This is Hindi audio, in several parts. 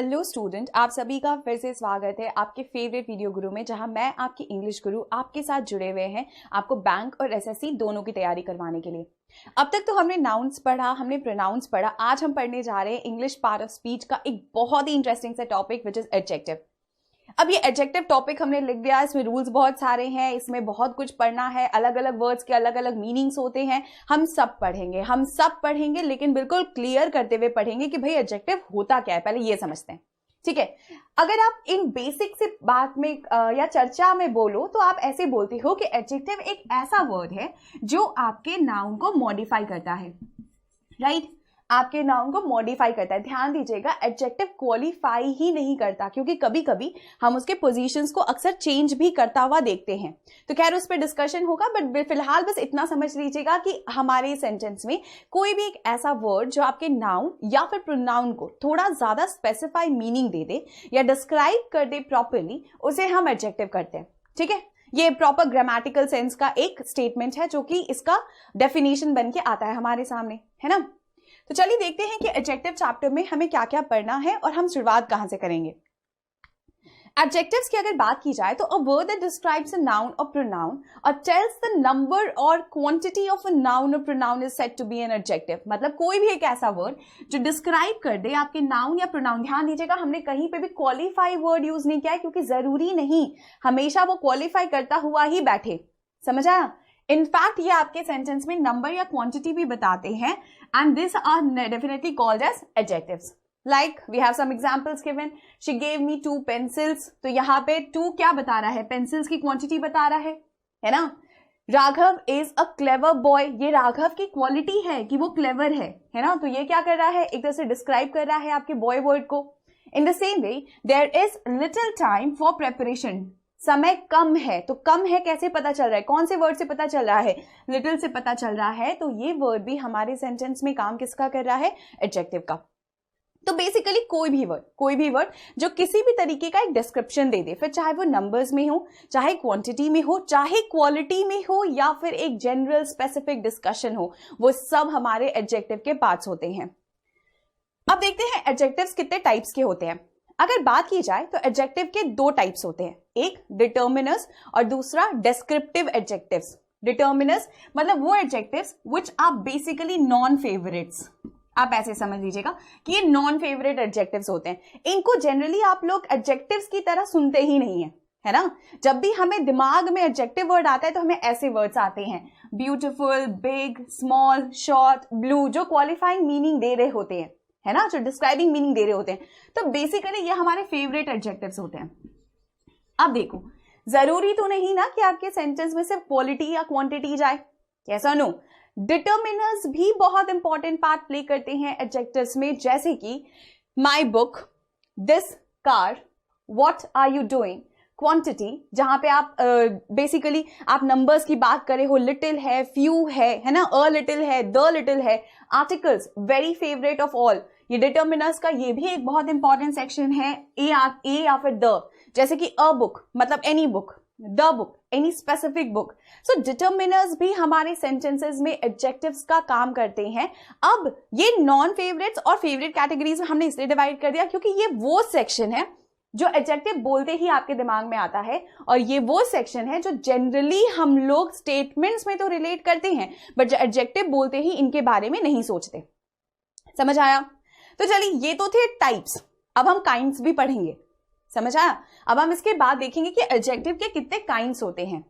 हेलो स्टूडेंट, आप सभी का फिर से स्वागत है आपके फेवरेट वीडियो गुरु में, जहां मैं आपकी इंग्लिश गुरु आपके साथ जुड़े हुए हैं आपको बैंक और एसएससी दोनों की तैयारी करवाने के लिए। अब तक तो हमने नाउन्स पढ़ा, हमने प्रोनाउंस पढ़ा। आज हम पढ़ने जा रहे हैं इंग्लिश पार्ट ऑफ स्पीच का एक बहुत ही इंटरेस्टिंग सा टॉपिक विच इज एडजेक्टिव। अब ये एडजेक्टिव टॉपिक हमने लिख दिया, इसमें रूल्स बहुत सारे हैं, इसमें बहुत कुछ पढ़ना है, अलग अलग वर्ड्स के अलग अलग मीनिंग्स होते हैं। हम सब पढ़ेंगे लेकिन बिल्कुल क्लियर करते हुए पढ़ेंगे कि भाई एडजेक्टिव होता क्या है, पहले ये समझते हैं। ठीक है, अगर आप इन बेसिक से बात में या चर्चा में बोलो तो आप ऐसे बोलते हो कि एडजेक्टिव एक ऐसा वर्ड है जो आपके नाउन को मॉडिफाई करता है। राइट, आपके नाउन को मॉडिफाई करता है। ध्यान दीजिएगा, एडजेक्टिव क्वालिफाई ही नहीं करता, क्योंकि कभी कभी हम उसके पोजीशंस को अक्सर चेंज भी करता हुआ देखते हैं। तो खैर उस पर डिस्कशन होगा, बट फिलहाल बस इतना समझ लीजिएगा कि हमारे सेंटेंस में कोई भी एक ऐसा वर्ड जो आपके नाउन या फिर प्रोनाउन को थोड़ा ज्यादा स्पेसिफाई मीनिंग दे दे या डिस्क्राइब कर दे प्रॉपरली, उसे हम एडजेक्टिव करते हैं। ठीक है, ये प्रॉपर ग्रामेटिकल सेंस का एक स्टेटमेंट है जो कि इसका डेफिनेशन बन के आता है हमारे सामने, है ना। तो चलिए देखते हैं कि एडजेक्टिव चैप्टर में हमें क्या क्या पढ़ना है और हम शुरुआत कहां से करेंगे। एडजेक्टिव्स की अगर बात की जाए तो a word that describes a noun और प्रोनाउन और टेल्स द नंबर और क्वांटिटी ऑफ अ नाउन और pronoun is said to be an adjective. मतलब कोई भी एक ऐसा वर्ड जो डिस्क्राइब कर दे आपके नाउन या प्रोनाउन। ध्यान दीजिएगा, हमने कहीं पे भी क्वालिफाई वर्ड यूज नहीं किया है, क्योंकि जरूरी नहीं हमेशा वो क्वालिफाई करता हुआ ही बैठे। समझ आया? इनफैक्ट ये आपके सेंटेंस में नंबर या क्वांटिटी भी बताते हैं, and this are definitely called as adjectives. Like we have some examples given, she gave me 2 pencils. तो यहाँ पे 2 क्या बता रहा है? पेंसिल्स की क्वांटिटी बता रहा है ना। Raghav is a clever boy, ये राघव की क्वालिटी है कि वो क्लेवर है ना। तो ये क्या कर रहा है? एक तरह से डिस्क्राइब कर रहा है आपके बॉय वर्ड को। In the same way there is little time for preparation, समय कम है। तो कम है कैसे पता चल रहा है? कौन से वर्ड से पता चल रहा है? लिटिल से पता चल रहा है। तो ये वर्ड भी हमारे सेंटेंस में काम किसका कर रहा है? एडजेक्टिव का। तो बेसिकली कोई भी वर्ड जो किसी भी तरीके का एक डिस्क्रिप्शन दे दे, फिर चाहे वो नंबर्स में हो, चाहे क्वांटिटी में हो, चाहे क्वालिटी में हो, या फिर एक जनरल स्पेसिफिक डिस्कशन हो, वो सब हमारे एडजेक्टिव के पार्ट्स होते हैं। अब देखते हैं एडजेक्टिव्स कितने टाइप्स के होते हैं। अगर बात की जाए तो एडजेक्टिव के 2 टाइप्स होते हैं, एक डिटर्मिनर्स और दूसरा डेस्क्रिप्टिव एडजेक्टिव्स। डिटर्मिनर्स मतलब वो adjectives which are basically non favourites. आप ऐसे समझ लीजिएगा कि ये नॉन फेवरेट एडजेक्टिव्स होते हैं। इनको जनरली आप लोग एडजेक्टिव्स की तरह सुनते ही नहीं है ना। जब भी हमें दिमाग में एडजेक्टिव वर्ड आता है तो हमें ऐसे वर्ड्स आते हैं, beautiful, big, small, short, blue, जो क्वालिफाइंग मीनिंग दे रहे होते हैं, है ना, जो डिस्क्राइबिंग मीनिंग दे रहे होते हैं। तो बेसिकली ये हमारे फेवरेट एडजेक्टिव्स होते हैं। अब देखो, जरूरी तो नहीं ना कि आपके सेंटेंस में सिर्फ क्वालिटी या क्वांटिटी जाए, कैसा नो। डिटर्मिनर्स भी बहुत इंपॉर्टेंट पार्ट प्ले करते हैं एडजेक्टिव्स में, जैसे कि my book, this car, what are you doing. Quantity जहां पे आप बेसिकली आप नंबर्स की बात करें हो, लिटिल है, फ्यू है ना, अ लिटिल है, द लिटिल है। Articles very favourite of all, ये डिटर्मिनर्स का ये भी एक बहुत इंपॉर्टेंट सेक्शन है। ए या फिर द, जैसे कि अ बुक मतलब any book, the book any specific book. So determiners भी हमारे सेंटेंसेस में एडजेक्टिव्स का काम करते हैं। अब ये नॉन फेवरेट्स और फेवरेट कैटेगरीज में हमने इसलिए डिवाइड कर दिया क्योंकि ये वो सेक्शन है जो एडजेक्टिव बोलते ही आपके दिमाग में आता है, और ये वो सेक्शन है जो जनरली हम लोग स्टेटमेंट्स में तो रिलेट करते हैं, बट जो एडजेक्टिव बोलते ही इनके बारे में नहीं सोचते। समझ आया? तो चलिए, ये तो थे टाइप्स। अब हम काइंड्स भी पढ़ेंगे। समझ आया? अब हम इसके बाद देखेंगे कि एडजेक्टिव के कितने काइंड्स होते हैं।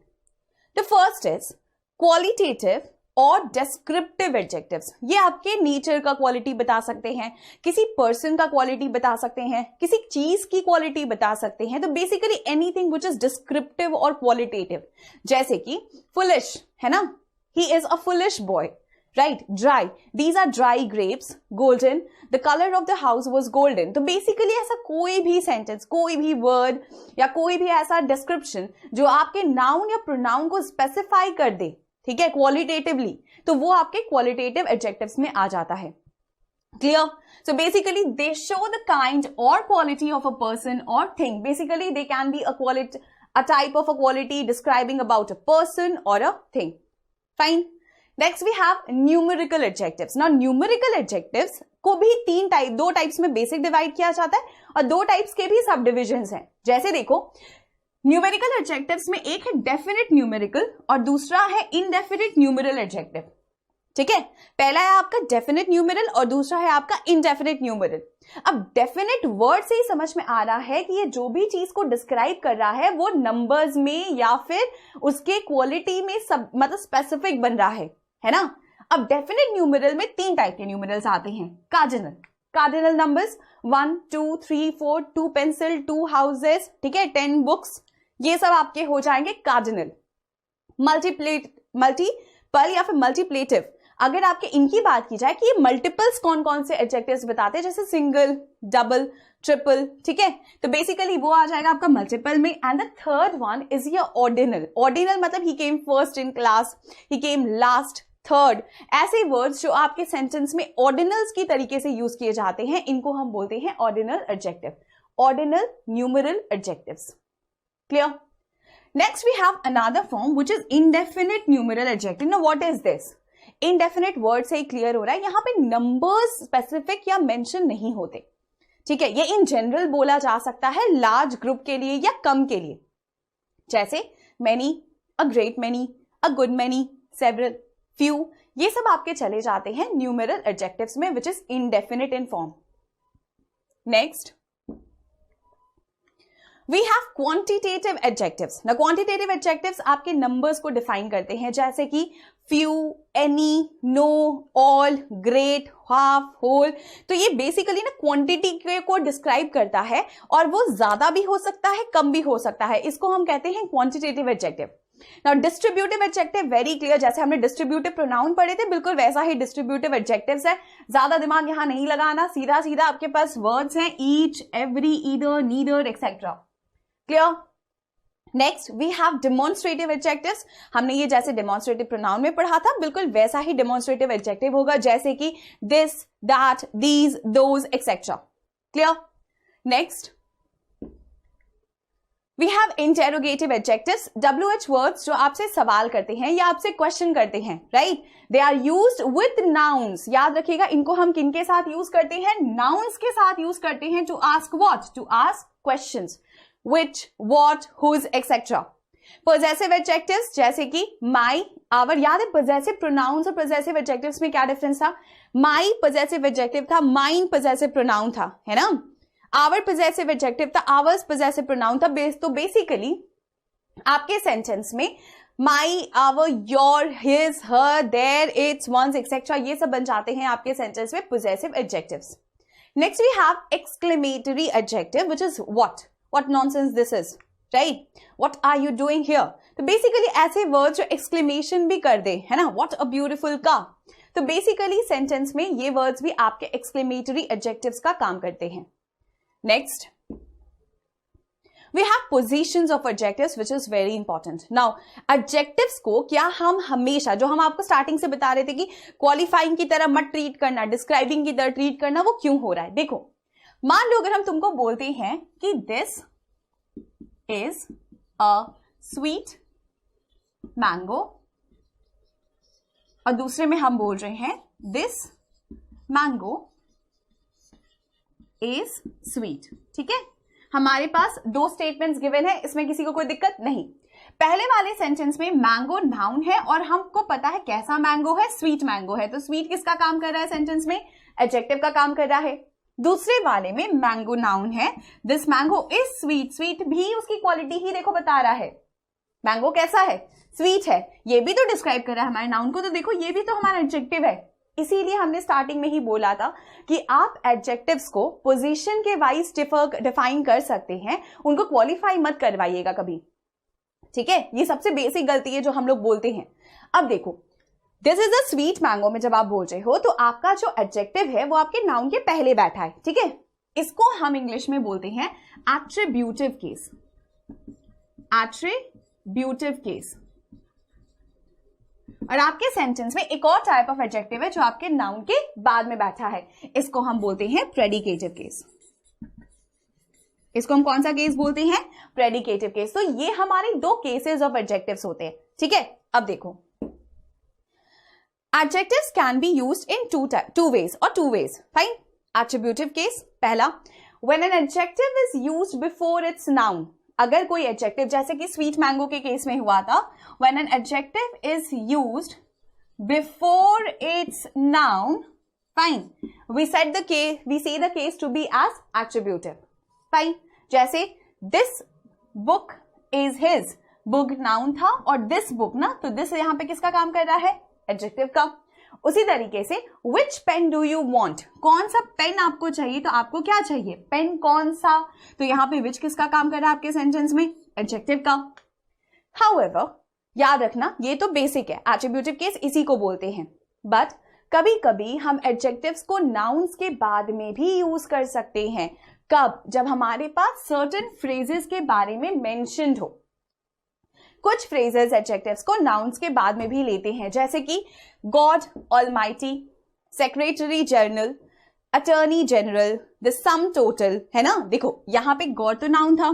द फर्स्ट इज क्वालिटेटिव और डेस्क्रिप्टिव एडजेक्टिव्स। ये आपके नेचर का क्वालिटी बता सकते हैं, किसी पर्सन का क्वालिटी बता सकते हैं, किसी चीज की क्वालिटी बता सकते हैं। तो basically anything which is descriptive और क्वालिटेटिव, जैसे कि फुलिश है ना, he is a foolish boy. Right, dry, these are dry grapes. Golden, the colour of the house was golden. तो बेसिकली ऐसा कोई भी सेंटेंस, कोई भी वर्ड या कोई भी ऐसा डिस्क्रिप्शन जो आपके नाउन या प्रोनाउन को स्पेसिफाई कर दे, ठीक है, क्वालिटेटिवली, तो वो आपके क्वालिटेटिव एडजेक्टिव्स में आ जाता है। Clear? So basically they show the kind और क्वालिटी ऑफ अ पर्सन और thing. Basically they can be a type of a quality describing about a person or a thing. Fine. Next we have numerical adjectives. Now numerical adjectives को भी दो टाइप्स में बेसिक डिवाइड किया जाता है और 2 टाइप्स के भी सब डिविजन्स हैं। जैसे देखो, न्यूमेरिकल एडजेक्टिव्स में एक है डेफिनेट न्यूमेरिकल और दूसरा है इनडेफिनेट न्यूमेरल एडजेक्टिव। ठीक है, पहला है आपका डेफिनेट न्यूमेरल और दूसरा है आपका इनडेफिनेट न्यूमेरल। अब डेफिनेट वर्ड से ही समझ में आ रहा है कि ये जो भी चीज को डिस्क्राइब कर रहा है वो नंबर्स में या फिर उसके क्वालिटी में सब मतलब स्पेसिफिक बन रहा है ना। अब डेफिनेट न्यूमेरल में 3 टाइप के न्यूमेरल्स आते हैं। कार्डिनल नंबर्स 1 2 3 4, 2 पेंसिल, 2 हाउसेस, ठीक है, 10 बुक्स, ये सब आपके हो जाएंगे कार्डिनल। मल्टीपल या फिर मल्टीप्लेटिव, अगर आपके इनकी बात की जाए कि ये मल्टीपल्स कौन कौन से एडजेक्टिव्स बताते हैं, जैसे सिंगल, डबल, ट्रिपल, ठीक है, तो बेसिकली वो आ जाएगा आपका मल्टीपल में। And the third one is your ordinal. Ordinal मतलब he came first in class, he came last, third, ऐसे वर्ड्स जो आपके सेंटेंस में ऑर्डिनल्स की तरीके से यूज किए जाते हैं, इनको हम बोलते हैं ordinal adjective, ordinal numeral adjectives. Clear? Next we have another form which is indefinite numeral adjective. Now what is this? Indefinite word से ही क्लियर हो रहा है, यहां पे नंबर्स स्पेसिफिक या मेंशन नहीं होते। ठीक है, ये इन जनरल बोला जा सकता है लार्ज ग्रुप के लिए या कम के लिए, जैसे many, a great many, a good many, several, few, ये सब आपके चले जाते हैं न्यूमेरल एडजेक्टिव्स में which is indefinite in form. Next we have quantitative adjectives. ना क्वांटिटेटिव एडजेक्टिव्स आपके नंबर्स को डिफाइन करते हैं, जैसे कि few, any, no, all, great, half, whole. तो ये बेसिकली ना क्वांटिटी को डिस्क्राइब करता है और वो ज्यादा भी हो सकता है, कम भी हो सकता है, इसको हम कहते हैं quantitative adjective. Now distributive adjective very clear, जैसे हमने डिस्ट्रीब्यूटिव प्रोनाउन पढ़े थे, बिल्कुल वैसा ही डिस्ट्रीब्यूटिव एडजेक्टिव्स है। ज्यादा दिमाग यहां नहीं लगाना, सीधा सीधा आपके पास वर्ड्स हैं, each, every, either, neither, etcetera. Clear? Next we have demonstrative adjectives. हमने ये जैसे डेमोन्स्ट्रेटिव प्रोनाउन में पढ़ा था, बिल्कुल वैसा ही डेमोन्स्ट्रेटिव एडजेक्टिव होगा, जैसे कि this, that, these, those, etcetera. Clear? Next we have interrogative adjectives. WH words जो आपसे सवाल करते हैं या आपसे क्वेश्चन करते हैं, right? They are used with nouns. याद रखिएगा, इनको हम किनके साथ यूज करते हैं? नाउन्स के साथ यूज करते हैं। To ask what? To ask questions. which, what, whose, etc. Possessive adjectives जैसे कि my, our। याद है possessive pronouns और possessive adjectives में क्या डिफरेंस था? my possessive adjective था, mine possessive pronoun था, है ना? our possessive adjective था, ours possessive pronoun था। तो बेसिकली आपके सेंटेंस में my, our, your, his, her, their, its, one's, etc. ये सब बन जाते हैं आपके सेंटेंस में possessive adjectives। Next we have exclamatory adjective which is what? What nonsense this is, right? What are you doing here? तो बेसिकली ऐसे वर्ड्स जो एक्सक्लेमेशन भी कर दे, है ना? What a beautiful car। तो बेसिकली सेंटेंस में ये वर्ड्स भी आपके एक्सक्लेमेटरी एडजेक्टिव्स का काम करते हैं। Next we have positions of adjectives which is very important. Now adjectives को क्या हम हमेशा, जो हम आपको स्टार्टिंग से बता रहे थे कि क्वालिफाइंग की तरह मत ट्रीट करना, डिस्क्राइबिंग की तरह ट्रीट करना, वो क्यों हो रहा है? देखो, मान लो अगर हम तुमको बोलते हैं कि this is a sweet mango और दूसरे में हम बोल रहे हैं दिस मैंगो इज स्वीट, ठीक है? हमारे पास 2 स्टेटमेंट्स गिवन है, इसमें किसी को कोई दिक्कत नहीं। पहले वाले सेंटेंस में मैंगो नाउन है और हमको पता है कैसा मैंगो है, स्वीट मैंगो है। तो स्वीट किसका काम कर रहा है सेंटेंस में? एडजेक्टिव का काम कर रहा है। दूसरे वाले में मैंगो नाउन है, this mango is sweet. Sweet भी उसकी क्वालिटी ही देखो बता रहा है, मैंगो कैसा है? स्वीट है। ये भी तो डिस्क्राइब कर रहा है हमारे नाउन को, तो देखो ये भी तो हमारा एडजेक्टिव है। इसीलिए हमने स्टार्टिंग में ही बोला था कि आप एडजेक्टिव्स को पोजीशन के वाइज डिफाइन कर सकते हैं, उनको क्वालिफाई मत करवाइएगा कभी, ठीक है? ये सबसे बेसिक गलती है जो हम लोग बोलते हैं। अब देखो, this is a sweet mango में जब आप बोल रहे हो तो आपका जो एडजेक्टिव है वो आपके नाउन के पहले बैठा है, ठीक है? इसको हम इंग्लिश में बोलते हैं एट्रीब्यूटिव केस। Attributive case. और आपके सेंटेंस में एक और टाइप ऑफ एडजेक्टिव है जो आपके नाउन के बाद में बैठा है, इसको हम बोलते हैं प्रेडिकेटिव केस। इसको हम कौन सा केस बोलते हैं? Predicative case. तो ये हमारे 2 केसेस ऑफ एडजेक्टिव्स होते हैं, ठीक है? अब देखो, Adjectives can be used in two ways or two ways. Fine. Attributive case पहला, when an adjective is used before its noun. अगर कोई adjective जैसे कि sweet mango के केस में हुआ था, when an adjective is used before its noun, fine. We say the case to be as attributive. Fine. जैसे this book is his. Book noun था और this book ना, तो this यहाँ पे किसका काम कर रहा है? एडजेक्टिव का. उसी तरीके से which pen do you want, कौन सा पेन आपको चाहिए, तो आपको क्या चाहिए, पेन कौन सा, तो यहाँ पे which किसका काम कर रहा है आपके सेंटेंस में, एडजेक्टिव का. However, याद रखना ये तो बेसिक है, एट्रीब्यूटिव केस इसी को बोलते हैं, बट कभी कभी हम एडजेक्टिव्स को नाउन्स के बाद में भी यूज कर सकते हैं. कब? जब हमारे पास सर्टेन फ्रेजेस के बारे में मेंशन्ड हो. कुछ फ्रेजेस एडजेक्टिव्स को नाउन्स के बाद में भी लेते हैं, जैसे कि God almighty, secretary general, attorney general, the sum total, है ना. देखो यहाँ पे गॉड तो नाउन था,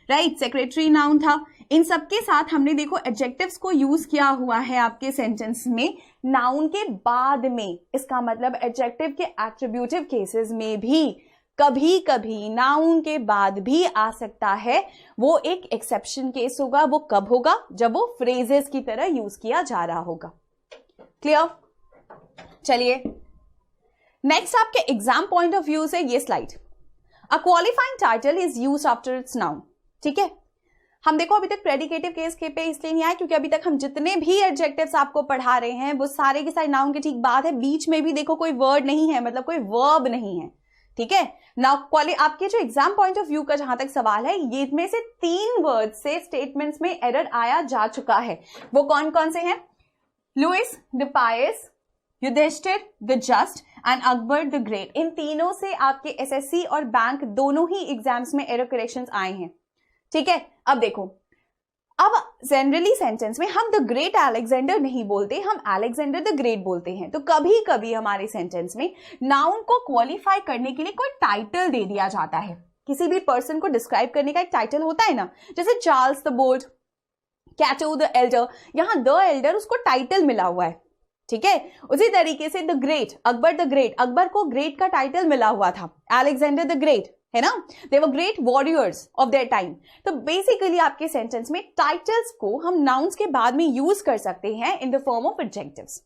राइट, सेक्रेटरी नाउन था. इन सबके साथ हमने देखो एडजेक्टिव्स को यूज किया हुआ है आपके सेंटेंस में नाउन के बाद में. इसका मतलब एडजेक्टिव के एट्रीब्यूटिव केसेस में भी कभी कभी नाउन के बाद भी आ सकता है. वो एक एक्सेप्शन केस होगा. वो कब होगा? जब वो फ्रेजेस की तरह यूज किया जा रहा होगा. क्लियर? चलिए नेक्स्ट आपके एग्जाम पॉइंट ऑफ व्यू से ये slide. A qualifying title is used after it's noun. ठीक है, हम देखो अभी तक प्रेडिकेटिव केस के पे इसलिए नहीं आए क्योंकि अभी तक हम जितने भी एडजेक्टिव्स आपको पढ़ा रहे हैं वो सारे के सारे नाउन के ठीक बाद है. बीच में भी देखो कोई वर्ड नहीं है, मतलब कोई वर्ब नहीं है. ठीक है ना. आपके जो एग्जाम पॉइंट ऑफ व्यू का जहां तक सवाल है, ये में से 3 वर्ड से स्टेटमेंट्स में एरर आया जा चुका है. वो कौन कौन से हैं? Louis the Pious, Yudhishthir the Just and Akbar the Great. इन तीनों से आपके एसएससी और बैंक दोनों ही एग्जाम्स में एरर करेक्शंस आए हैं. ठीक है, अब देखो, अब जनरली सेंटेंस में हम द ग्रेट अलेक्जेंडर नहीं बोलते, हम अलेक्जेंडर द ग्रेट बोलते हैं. तो कभी कभी हमारे सेंटेंस में नाउन को क्वालिफाई करने के लिए कोई टाइटल दे दिया जाता है. किसी भी पर्सन को डिस्क्राइब करने का एक टाइटल होता है ना, जैसे Charles the Bold, Cato the Elder. यहां द एल्डर उसको टाइटल मिला हुआ है. ठीक है, उसी तरीके से the Great, Akbar the Great, Akbar को ग्रेट का टाइटल मिला हुआ था. अलेक्जेंडर द ग्रेट, है ना, they were great warriors of their time. तो बेसिकली आपके सेंटेंस में टाइटल्स को हम नाउन्स के बाद में यूज कर सकते हैं in the form of adjectives,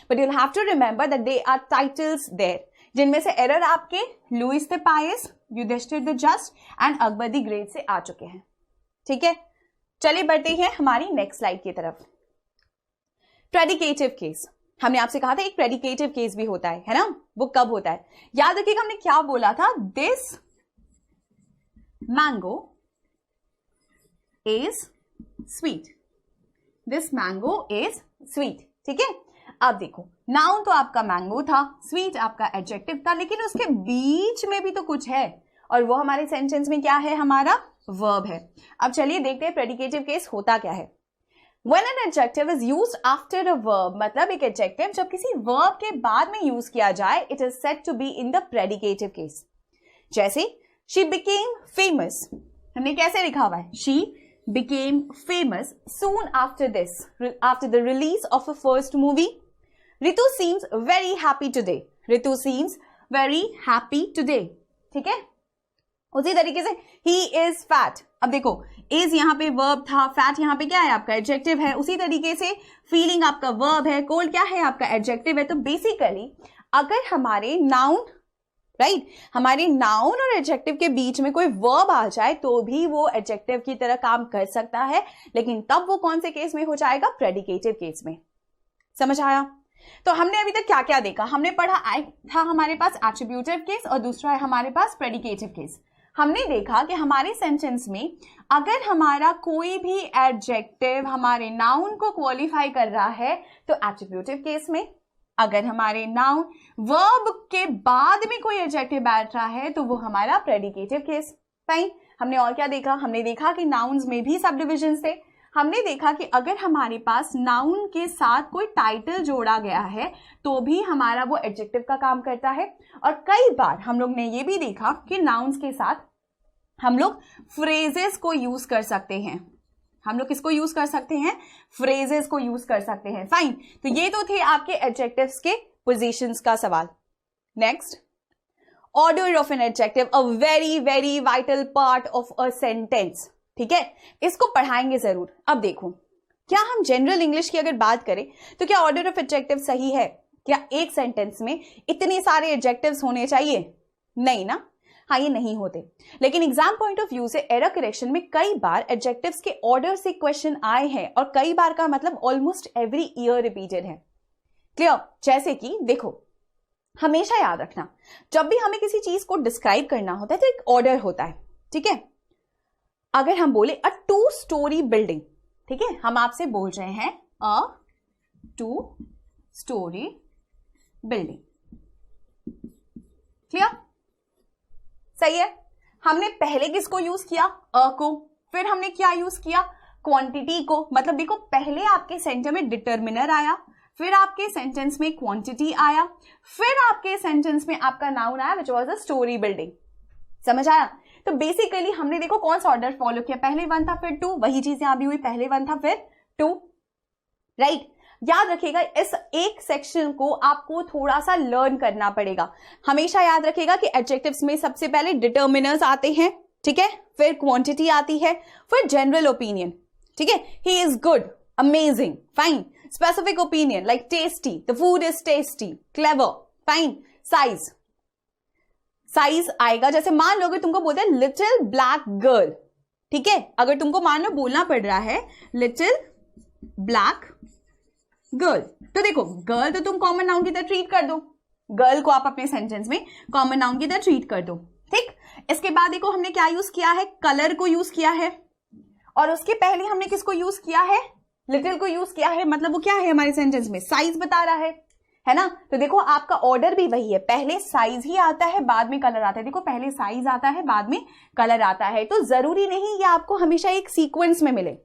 but you will have to remember that they are titles there, जिनमें से एरर आपके Louis the Pious, Yudhishthir the Just and Akbar the Great से आ चुके हैं. ठीक है, चलिए बढ़ते हैं हमारी नेक्स्ट स्लाइड की तरफ. Predicative case. हमने आपसे कहा था एक प्रेडिकेटिव केस भी होता है ना. वो कब होता है? याद रखिएगा हमने क्या बोला था, this mango is sweet. This mango is sweet. ठीक है, अब देखो नाउन तो आपका मैंगो था, स्वीट आपका एडजेक्टिव था, लेकिन उसके बीच में भी तो कुछ है और वो हमारे सेंटेंस में क्या है? हमारा वर्ब है. अब चलिए देखते हैं प्रेडिकेटिव केस होता क्या है. When an adjective is used after a verb, मतलब एक एडजेक्टिव जब किसी वर्ब के बाद में यूज किया जाए, it is said to be in the predicative case. जैसे She became famous. हमने कैसे लिखा हुआ है? She became famous soon after this, after the release of her first movie. Ritu seems very happy today. Ritu seems very happy today. ठीक है, उसी तरीके से he is fat. अब देखो is यहाँ पे verb था, fat यहाँ पे क्या है? आपका एडजेक्टिव है. उसी तरीके से feeling आपका verb है, cold क्या है? आपका एडजेक्टिव है. तो बेसिकली अगर हमारे नाउन राइट हमारे नाउन और एडजेक्टिव के बीच में कोई वर्ब आ जाए तो भी वो एडजेक्टिव की तरह काम कर सकता है, लेकिन तब वो कौन से केस में हो जाएगा? प्रेडिकेटिव केस में. समझ आया? तो हमने अभी तक क्या क्या देखा? हमने पढ़ा था हमारे पास एट्रीब्यूटिव केस और दूसरा है हमारे पास प्रेडिकेटिव केस. हमने देखा कि हमारे सेंटेंस में अगर हमारा कोई भी एडजेक्टिव हमारे नाउन को क्वालिफाई कर रहा है तो एट्रीब्यूटिव केस में, अगर हमारे नाउन वर्ब के बाद में कोई एडजेक्टिव बैठ रहा है तो वो हमारा प्रेडिकेटिव केस. फाइन. हमने और क्या देखा? हमने देखा कि नाउन्स में भी सब डिविजन थे. हमने देखा कि अगर हमारे पास नाउन के साथ कोई टाइटल जोड़ा गया है तो भी हमारा वो एडजेक्टिव का काम करता है. और कई बार हम लोग ने ये भी देखा कि नाउन्स के साथ हम लोग फ्रेजेस को यूज कर सकते हैं. हम लोग किसको यूज कर सकते हैं? फ्रेजेस को यूज कर सकते हैं। फाइन, तो ये तो थे आपके एडजेक्टिव्स के पोजीशंस का सवाल। Next, order of an adjective, a very very vital part of a sentence. ठीक है, इसको पढ़ाएंगे जरूर। अब देखो, क्या हम जनरल इंग्लिश की अगर बात करें तो क्या ऑर्डर ऑफ एडजेक्टिव सही है? क्या एक सेंटेंस में इतने सारे एडजेक्टिव्स होने चाहिए? नहीं ना, हाँ ये नहीं होते। लेकिन एग्जाम पॉइंट ऑफ व्यू से एरर करेक्शन में कई बार एडजेक्टिव्स के ऑर्डर से क्वेश्चन आए हैं, और कई बार का मतलब ऑलमोस्ट एवरी ईयर रिपीटेड है। क्लियर? जैसे कि देखो, हमेशा याद रखना, जब भी हमें किसी चीज को डिस्क्राइब करना होता है तो एक ऑर्डर होता है। ठीक है, अगर हम बोले अ 2 स्टोरी बिल्डिंग, ठीक है, हम आपसे बोल रहे हैं अ 2 स्टोरी बिल्डिंग। क्लियर? सही है। हमने पहले किसको यूज किया? अ को। फिर हमने क्या यूज किया? क्वांटिटी को। मतलब देखो, पहले आपके सेंटेंस में डिटर्मिनर आया, फिर आपके सेंटेंस में क्वांटिटी आया, फिर आपके सेंटेंस में आपका नाउन आया which was a story building. समझ आया? तो बेसिकली हमने देखो कौन सा ऑर्डर फॉलो किया, पहले 1 था फिर 2, वही चीज यहां भी हुई, पहले 1 था फिर 2। राइट? याद रखिएगा, इस एक सेक्शन को आपको थोड़ा सा लर्न करना पड़ेगा। हमेशा याद रखिएगा कि एडजेक्टिव्स में सबसे पहले डिटर्मिनर्स आते हैं, ठीक है, फिर क्वांटिटी आती है, फिर जनरल ओपिनियन। ठीक है, he is good, amazing, fine. Specific opinion like tasty, the food is tasty, clever, fine. Size, size आएगा, जैसे मान लो तुमको बोलते हैं लिटिल ब्लैक गर्ल, ठीक है, अगर तुमको मान लो बोलना पड़ रहा है लिटिल ब्लैक गर्ल, तो देखो गर्ल तो तुम कॉमन नाउन की तरह ट्रीट कर दो, गर्ल को आप अपने सेंटेंस में कॉमन नाउन की तरह ट्रीट कर दो। ठीक, इसके बाद देखो हमने क्या यूज किया है? कलर को यूज किया है, और उसके पहले हमने किसको यूज किया है? लिटिल को यूज किया है। मतलब वो क्या है हमारे सेंटेंस में? साइज बता रहा है ना? तो देखो आपका ऑर्डर भी वही है, पहले साइज ही आता है बाद में कलर आता है। देखो पहले साइज आता है बाद में कलर आता है, तो जरूरी नहीं ये आपको हमेशा एक सीक्वेंस में मिले।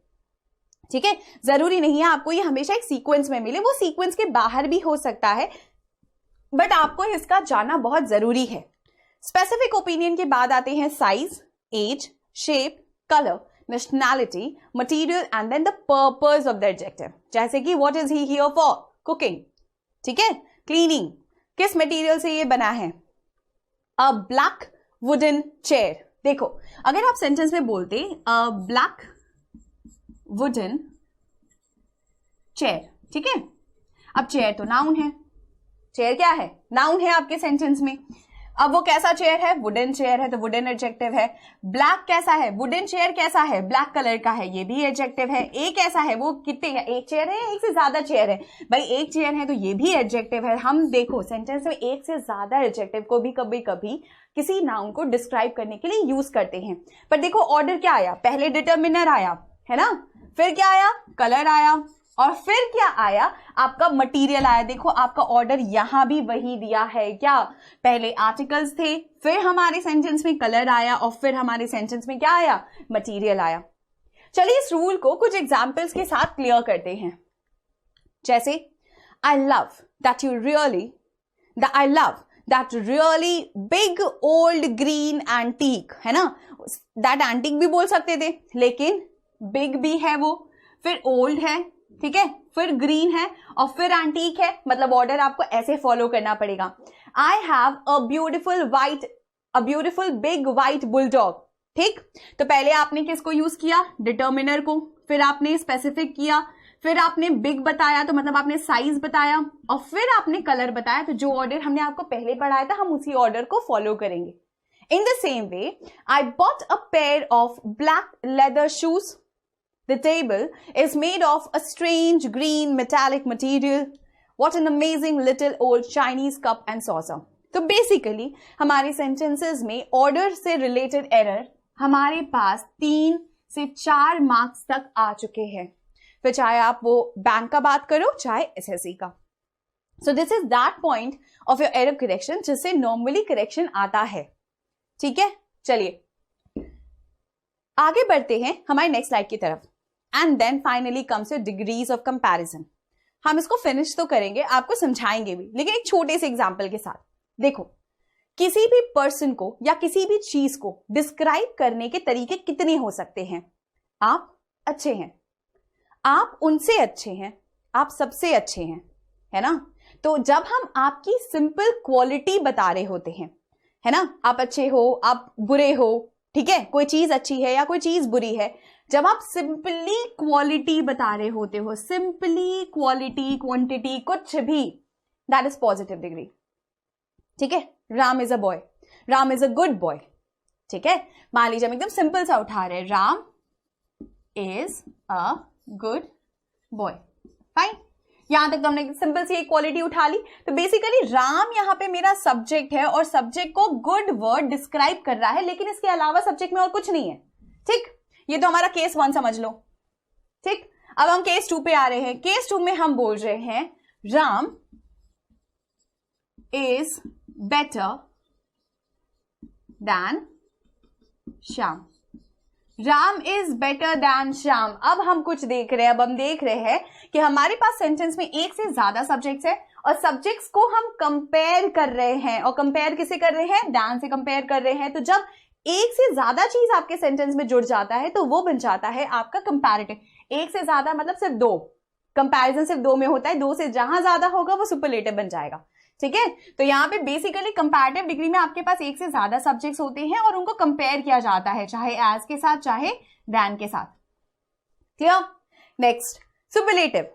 ठीक है, जरूरी नहीं है आपको ये हमेशा एक सीक्वेंस में मिले, वो सीक्वेंस के बाहर भी हो सकता है, बट आपको इसका जानना बहुत जरूरी है। स्पेसिफिक ओपिनियन के बाद आते हैं size, age, shape, colour, nationality, material and then the purpose of the adjective. जैसे कि what is he here for? Cooking, ठीक है, क्लीनिंग, किस मटेरियल से ये बना है? A black wooden chair. देखो अगर आप सेंटेंस में बोलते अ ब्लैक वुडन चेयर, ठीक है, अब चेयर तो नाउन है, चेयर क्या है? नाउन है आपके सेंटेंस में। अब वो कैसा चेयर है? वुडन चेयर है, तो वुडन एडजेक्टिव है। ब्लैक कैसा है? वुडन चेयर कैसा है? ब्लैक कलर का है, ये भी एडजेक्टिव है। एक कैसा है? वो कितने है? एक चेयर है, एक से ज्यादा चेयर है? भाई एक चेयर है तो ये भी एडजेक्टिव है। हम देखो सेंटेंस में एक से ज्यादा एडजेक्टिव को भी कभी कभी किसी नाउन को डिस्क्राइब करने के लिए यूज करते हैं। पर देखो ऑर्डर क्या आया? पहले डिटर्मिनर आया, है ना, फिर क्या आया? कलर आया, और फिर क्या आया? आपका मटेरियल आया। देखो आपका ऑर्डर यहां भी वही दिया है। क्या? पहले आर्टिकल्स थे, फिर हमारे सेंटेंस में कलर आया, और फिर हमारे सेंटेंस में क्या आया? मटेरियल आया। चलिए इस रूल को कुछ एग्जांपल्स के साथ क्लियर करते हैं। जैसे I love that you really, I love that really big old green antique, है ना, दैट एंटीक भी बोल सकते थे, लेकिन बिग भी है वो, फिर ओल्ड है, ठीक है, फिर ग्रीन है, और फिर एंटीक है। मतलब ऑर्डर आपको ऐसे फॉलो करना पड़ेगा। I have a beautiful big white bulldog. ठीक, तो पहले आपने किसको यूज किया? डिटर्मिनर को, फिर आपने स्पेसिफिक किया, फिर आपने बिग बताया, तो मतलब आपने साइज बताया, और फिर आपने कलर बताया। तो जो ऑर्डर हमने आपको पहले पढ़ाया था हम उसी ऑर्डर को फॉलो करेंगे। इन the same way, I bought a pair of black leather shoes. The table is made of a strange green metallic material. What an amazing little old Chinese cup and saucer. तो बेसिकली हमारे सेंटेंसेस में ऑर्डर से रिलेटेड एरर हमारे पास 3 से 4 मार्क्स तक आ चुके हैं, फिर चाहे आप वो बैंक का बात करो चाहे एसएससी का। So this is that point of your error correction जिससे नॉर्मली करेक्शन आता है। ठीक है, चलिए आगे बढ़ते हैं हमारी नेक्स्ट स्लाइड की तरफ। And then finally comes your degrees of comparison. हम इसको फिनिश तो करेंगे, आपको समझाएंगे भी, लेकिन एक छोटे से एग्जांपल के साथ। देखो किसी भी पर्सन को या किसी भी चीज को डिस्क्राइब करने के तरीके कितने हो सकते हैं? आप अच्छे हैं, आप उनसे अच्छे हैं, आप सबसे अच्छे हैं, है ना। तो जब हम आपकी सिंपल क्वालिटी बता रहे होते हैं, है ना, आप अच्छे हो, आप बुरे हो, ठीक है, कोई चीज अच्छी है या कोई चीज बुरी है, जब आप सिंपली क्वालिटी बता रहे होते हो, सिंपली क्वालिटी, क्वांटिटी, कुछ भी, दैट इज पॉजिटिव डिग्री। ठीक है, Ram is a boy, Ram is a good boy. ठीक है, मान लीजिए हम एकदम सिंपल सा उठा रहे हैं, Ram is a good boy, fine. यहां तक तो हमने सिंपल सी एक क्वालिटी उठा ली। तो बेसिकली राम यहां पे मेरा सब्जेक्ट है और सब्जेक्ट को गुड वर्ड डिस्क्राइब कर रहा है, लेकिन इसके अलावा सब्जेक्ट में और कुछ नहीं है। ठीक, ये तो हमारा केस 1 समझ लो। ठीक, अब हम केस 2 पे आ रहे हैं। केस 2 में हम बोल रहे हैं Ram is better than Shyam, Ram is better than Shyam. अब हम कुछ देख रहे हैं, अब हम देख रहे हैं कि हमारे पास सेंटेंस में एक से ज्यादा सब्जेक्ट्स है और सब्जेक्ट्स को हम कंपेयर कर रहे हैं, और कंपेयर किसे कर रहे हैं, देन से कंपेयर कर रहे हैं। तो जब एक से ज्यादा चीज आपके सेंटेंस में जुड़ जाता है तो वो बन जाता है आपका कंपैरेटिव। एक से ज्यादा मतलब सिर्फ 2, कंपैरिजन सिर्फ 2 में होता है, 2 से जहां ज्यादा होगा वो सुपरलेटिव बन जाएगा। ठीक है, तो यहाँ पे बेसिकली कंपैरेटिव डिग्री में आपके पास एक से ज्यादा सब्जेक्ट्स होते हैं और उनको कंपेयर किया जाता है, चाहे एज के साथ चाहे देन के साथ। Clear? Next, superlative.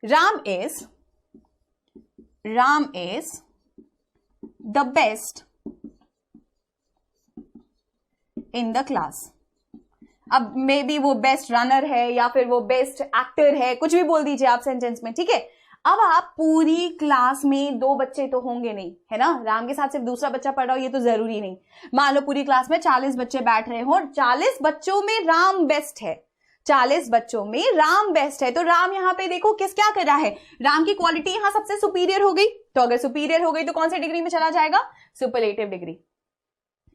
Ram is the best in the class. अब मे बी वो बेस्ट रनर है या फिर वो बेस्ट एक्टर है, कुछ भी बोल दीजिए आप सेंटेंस में। ठीक है, अब आप पूरी क्लास में 2 बच्चे तो होंगे नहीं, है ना, राम के साथ सिर्फ दूसरा बच्चा पढ़ रहा हो ये तो जरूरी नहीं। मान लो पूरी क्लास में 40 बच्चे बैठ रहे हो और 40 बच्चों में राम बेस्ट है, 40 बच्चों में राम बेस्ट है। तो राम यहाँ पे देखो क्या कर रहा है, राम की क्वालिटी यहाँ सबसे सुपीरियर हो गई। तो अगर सुपीरियर हो गई तो कौन सी डिग्री में चला जाएगा, superlative degree.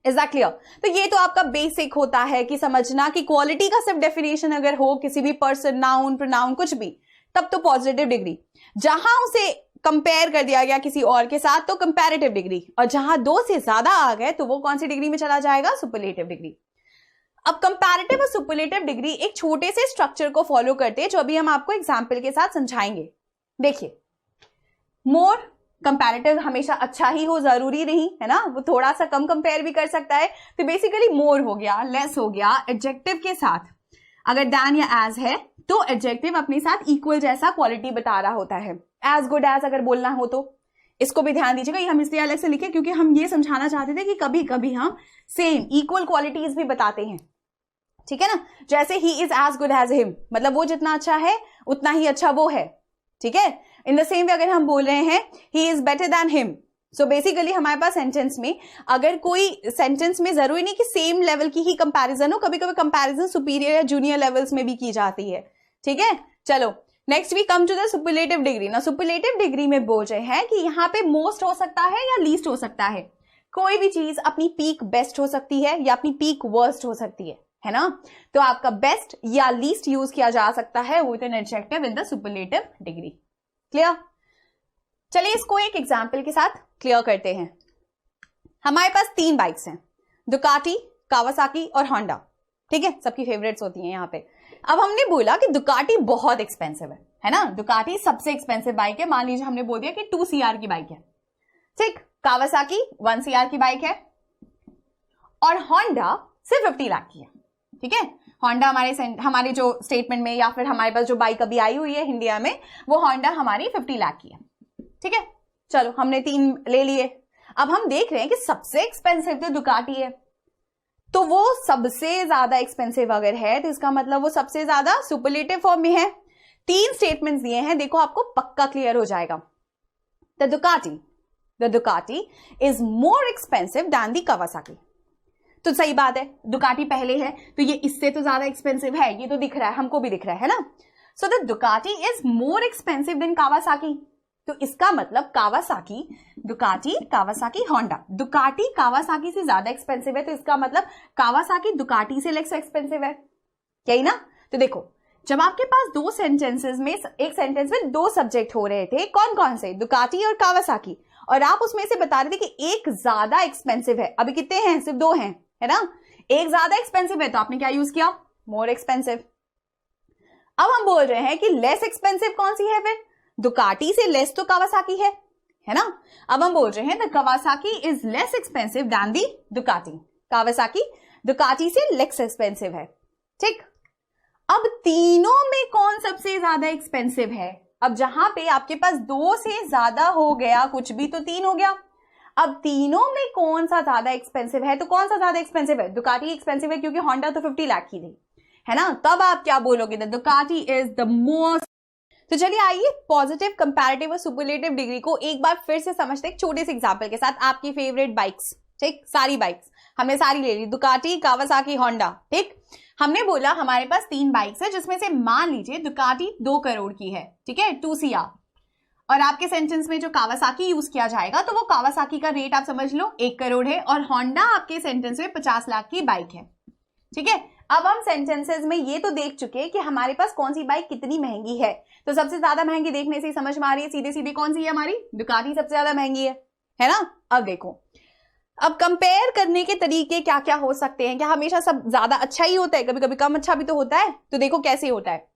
Is that clear? तो ये तो आपका बेसिक होता है कि समझना कि क्वालिटी का सिर्फ डेफिनेशन अगर हो किसी भी पर्सन, नाउन, प्रोनाउन, कुछ भी, तब तो पॉजिटिव डिग्री। जहां उसे कंपेयर कर दिया गया किसी और के साथ तो कंपैरेटिव डिग्री, और जहां 2 से ज्यादा आ गए तो वो कौन सी डिग्री में चला जाएगा, सुपरलेटिव डिग्री। अब कंपैरेटिव और सुपरलेटिव डिग्री एक छोटे से स्ट्रक्चर को फॉलो करते हैं जो अभी हम आपको एग्जाम्पल के साथ समझाएंगे। देखिए, मोर, कंपैरेटिव हमेशा अच्छा ही हो, जरूरी नहीं, है ना, वो थोड़ा सा कम कंपेयर भी कर सकता है। तो बेसिकली मोर हो गया, लेस हो गया, एडजेक्टिव के साथ अगर देन या एज है तो एडजेक्टिव अपने साथ इक्वल जैसा क्वालिटी बता रहा होता है। एज गुड एज अगर बोलना हो तो इसको भी ध्यान दीजिएगा, ये हम इसलिए अलग से लिखे क्योंकि हम ये समझाना चाहते थे कि कभी कभी हम सेम इक्वल क्वालिटीज भी बताते हैं। ठीक है ना, जैसे he is as good as him, मतलब वो जितना अच्छा है उतना ही अच्छा वो है। ठीक है, इन द सेम वे अगर हम बोल रहे हैं he is better than him, so basically हमारे पास सेंटेंस में अगर कोई सेंटेंस में जरूरी नहीं कि सेम लेवल की ही कंपैरिजन हो, कभी कभी कंपैरिजन सुपीरियर या जूनियर लेवल्स में भी की जाती है। ठीक है, चलो next we come to the superlative degree. ना सुपरलेटिव डिग्री में बोल रहे हैं कि यहाँ पे मोस्ट हो सकता है या लीस्ट हो सकता है। कोई भी चीज अपनी पीक बेस्ट हो सकती है या अपनी पीक वर्स्ट हो सकती है ना। तो आपका बेस्ट या लीस्ट यूज किया जा सकता है with an adjective in the superlative degree. Clear? चलिए इसको एक एग्जाम्पल के साथ क्लियर करते हैं। हमारे पास 3 बाइक्स हैं, दुकाटी, कावासाकी और होंडा। ठीक है, सबकी फेवरेट्स होती हैं यहाँ पे। अब हमने बोला कि दुकाटी बहुत एक्सपेंसिव है ना, दुकाटी सबसे एक्सपेंसिव बाइक है। मान लीजिए हमने बोल दिया कि 2 CR की बाइक है। ठीक, कावासाकी 1 CR की बाइक है और होंडा सिर्फ 50 लाख की है। ठीक है, होंडा हमारे जो स्टेटमेंट में या फिर हमारे पास जो बाइक अभी आई हुई है इंडिया में, वो होंडा हमारी 50 लाख की है। ठीक है, चलो हमने 3 ले लिए। अब हम देख रहे हैं कि सबसे एक्सपेंसिव तो दुकाटी है, तो वो सबसे ज्यादा एक्सपेंसिव अगर है तो इसका मतलब वो सबसे ज्यादा सुपरलेटिव फॉर्म में है। 3 स्टेटमेंट्स दिए हैं, देखो आपको पक्का क्लियर हो जाएगा। The Ducati is more expensive than the Kawasaki. तो सही बात है, दुकाटी पहले है तो ये इससे तो ज्यादा एक्सपेंसिव है, ये तो दिख रहा है, हमको भी दिख रहा है ना। So the Ducati is more expensive than Kawasaki. तो इसका मतलब Ducati, Kawasaki, Honda. Ducati Kawasaki से ज्यादा एक्सपेंसिव है, तो इसका मतलब कावासाकी दुकाटी से लेस एक्सपेंसिव है, यही ना। तो देखो, जब आपके पास 2 सेंटेंसेस में, एक सेंटेंस में 2 सब्जेक्ट हो रहे थे, कौन कौन से, दुकाटी और कावासाकी, और आप उसमें से बता रहे थे कि एक ज्यादा एक्सपेंसिव है। अभी कितने हैं, सिर्फ 2 हैं, है ना। एक ज्यादा एक्सपेंसिव है तो आपने क्या यूज किया, मोर एक्सपेंसिव। अब हम बोल रहे हैं कि लेस एक्सपेंसिव कौन सी है फिर? दुकाटी से लेस तो कावासाकी है ना? अब हम बोल रहे हैं the Kawasaki is less expensive than the Ducati. Kawasaki Ducati से लेस एक्सपेंसिव है, ठीक। अब तीनों में कौन सबसे ज्यादा एक्सपेंसिव है? अब जहां पे आपके पास 2 से ज्यादा हो गया, कुछ भी तो 3 हो गया। अब तीनों में कौन सा ज्यादा एक्सपेंसिव है? तो कौन सा ज्यादा एक्सपेंसिव है? दुकाटी एक्सपेंसिव है क्योंकि होंडा तो 50 लाख की थी, है ना? तब आप क्या बोलोगे? The Ducati is the most. तो चलिए आइए पॉजिटिव, कंपैरेटिव और सुपरलेटिव डिग्री को एक बार फिर से समझते हैं एक छोटे से एग्जांपल के साथ। आपकी फेवरेट बाइक्स, ठीक, सारी बाइक्स हमने सारी ले ली, दुकाटी, कावासाकी, होंडा, ठीक। हमने बोला हमारे पास 3 बाइक्स है जिसमें से मान लीजिए दुकाटी 2 करोड़ की है, ठीक है, 2 CR। और आपके सेंटेंस में जो कावासाकी यूज किया जाएगा तो वो कावासाकी का रेट आप समझ लो 1 करोड़ है और होंडा आपके सेंटेंस में 50 लाख की बाइक है, ठीक है। अब हम सेंटेंसेस में ये तो देख चुके हैं कि हमारे पास कौन सी बाइक कितनी महंगी है। तो सबसे ज्यादा महंगी देखने से ही समझ में आ रही है सीधे सीधे कौन सी है हमारी? दुकाटी सबसे ज्यादा महंगी है ना? अब देखो, अब कंपेयर करने के तरीके क्या क्या हो सकते हैं? क्या हमेशा सब ज्यादा अच्छा ही होता है? कभी कभी कम अच्छा भी तो होता है। तो देखो कैसे होता है।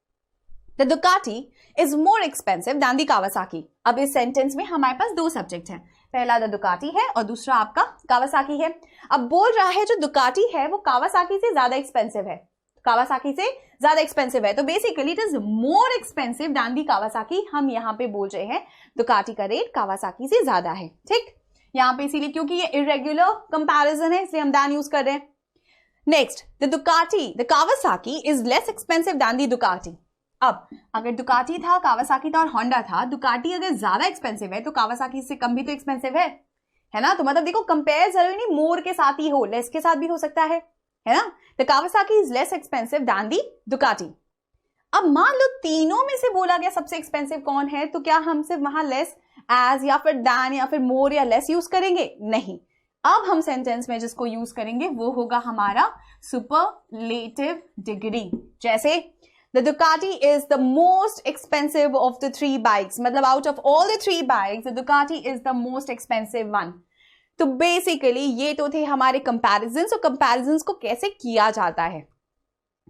The Ducati is more expensive than the Kawasaki. अब इस सेंटेंस में हमारे पास 2 सब्जेक्ट हैं, पहला द दुकाटी है और दूसरा आपका कावासाकी है। अब बोल रहा है जो दुकाटी है वो कावासाकी से ज्यादा एक्सपेंसिव है, कावासाकी से ज्यादा एक्सपेंसिव है। तो basically it is more expensive than the Kawasaki. हम यहाँ पे बोल रहे हैं दुकाटी का रेट कावासाकी से ज्यादा है, ठीक। यहाँ पे इसीलिए क्योंकि ये इरेगुलर कंपैरिजन है इसलिए हम दैन यूज कर रहे हैं। Next, the Ducati, the Kawasaki is less expensive than the Ducati. अब अगर दुकाटी था, कावासाकी था और होंडा था, दुकाटी अगर ज्यादा एक्सपेंसिव है तो कावासाकी से कम भी तो एक्सपेंसिव है ना? तो मतलब देखो कंपेयर जरूरी नहीं मोर के साथ ही हो, लेस के साथ भी हो सकता है ना? The Kawasaki is less expensive than the Ducati. अब मान लो तीनों में से बोला गया सबसे एक्सपेंसिव कौन है, तो क्या हम सिर्फ वहां लेस, एज या फिर दैन या फिर मोर या लेस यूज करेंगे? नहीं। अब हम सेंटेंस में जिसको यूज करेंगे वो होगा हमारा सुपरलेटिव डिग्री। जैसे The Ducati is the most expensive of the 3 bikes. मतलब out of all the 3 bikes, the Ducati is the most expensive one. तो बेसिकली ये तो थे हमारे कंपैरिजन्स और कंपैरिजन्स को कैसे किया जाता है।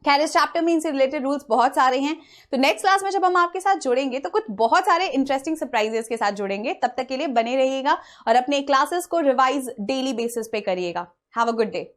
खैर इस चैप्टर में इनसे रिलेटेड रूल्स बहुत सारे हैं। तो नेक्स्ट क्लास में जब हम आपके साथ जुड़ेंगे तो कुछ बहुत सारे इंटरेस्टिंग सरप्राइजेस के साथ जुड़ेंगे। तब तक के लिए बने रहिएगा और अपने क्लासेस को रिवाइज डेली बेसिस पे करिएगा। Have a good day.